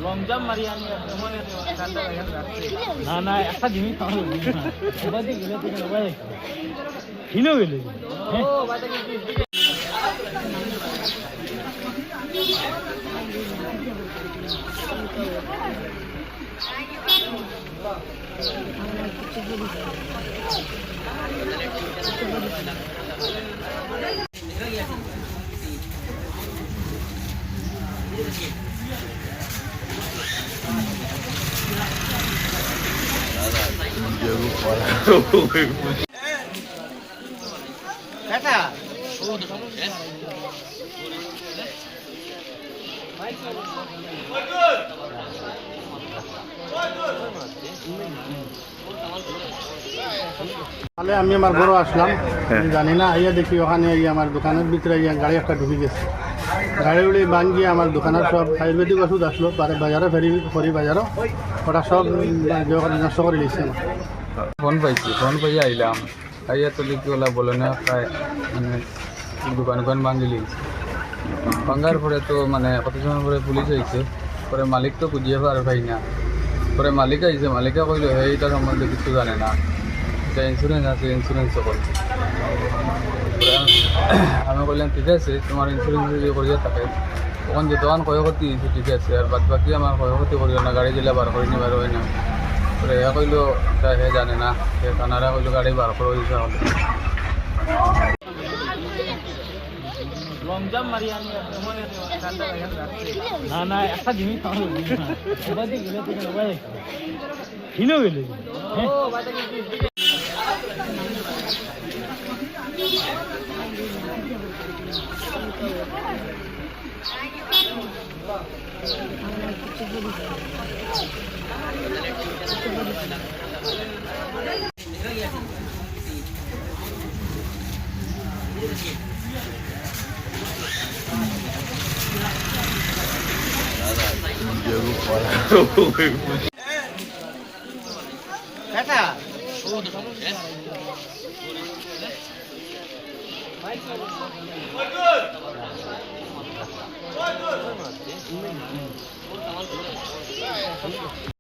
Long jump মারি আনি না না একটা জিনিস গেলে কিনো গেলে তাহলে আমি আমার বড় আসলাম, আমি জানি না, আইয়া দেখি ওখানে আমার দোকানের ভিতরে গাড়ি একটা ঢুকে গেছে। গাড়ি উড়ে ভাঙ্গিয়ে আমার দোকানের সব আয়ুর্বেদিক ওষুধ আসলো, পরে বাজারে ফেরি বাজারও ওটা সব নষ্ট করে দিয়েছে। ফোন পাইয়া আইলাম, আইয়া তো দেখি ওলা বলে না প্রায় মানে দোকান ভাঙিলি। ভাঙার পরে তো মানে কত সময় পরে পুলিশ আইছে, পরে মালিক তো বুঝিয়ে পাই না। পরে মালিক আইছে, মালিকা কইল এইটার সম্বন্ধে কিছু জানে না, এটা ইন্স্যুরেন্স আছে, ইন্স্যুরেন্সও করছে। আমি বললাম ঠিক আছে, তোমার ইন্স্যুরেন্স যদি করিয়া থাকে তখন যে তখন ক্ষয়ক্ষতি হয়েছে ঠিক আছে, আর বাদ বাকি আমার ক্ষয়ক্ষতি করিও না, গাড়ি দিলে বার করে নি বার হয় না। পরে এ কইল হে জানে না, সে থানারা কইল গাড়ি বার করে দিতে হবে। লং জাম্প মারি আনি না না একটা জিনিস গেলে কিনো গেলে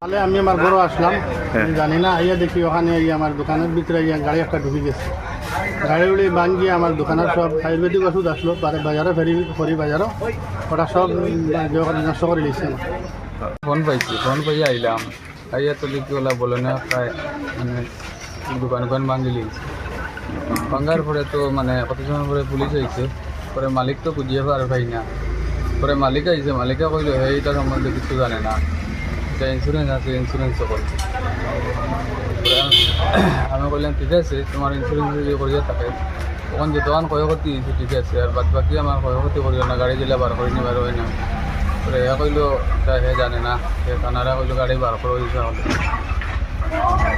তাহলে আমি আমার বড় আসলাম, আমি জানি না, আইয়া দেখি ওখানে আমার দোকানের ভিতরে গাড়ি একটা ঢুকে গেছে। গাড়ি উড়ে ভাঙ্গিয়ে আমার দোকানের সব আয়ুর্বেদিক ওষুধ আসলো, পরে বাজারে ফেরি বাজারও ওটা সব নষ্ট করে দিয়েছে। ফোন পাইয়া আইলাম, আইয়া তো দেখি ওলা বলে না প্রায় মানে দোকান ভাঙিলি। ভাঙার পরে তো মানে কত সময় পরে পুলিশ আইছে, পরে মালিক তো বুঝিয়ে পাই না। পরে মালিক আইছে, মালিকা কইল এইটার সম্বন্ধে কিছু জানে না, এটা ইন্স্যুরেন্স আছে, ইন্স্যুরেন্সও করছে। আমি বললাম ঠিক আছে, তোমার ইন্স্যুরেন্স যদি করিয়া থাকে তখন যে তখন ক্ষয়ক্ষতি হয়েছে ঠিক আছে, আর বাদ বাকি আমার ক্ষয়ক্ষতি করিও না, গাড়ি দিলে বার করে নি বার হয় না। পরে এ কইল হে জানে না, সে থানারা কইল গাড়ি বার করে দিতে হবে।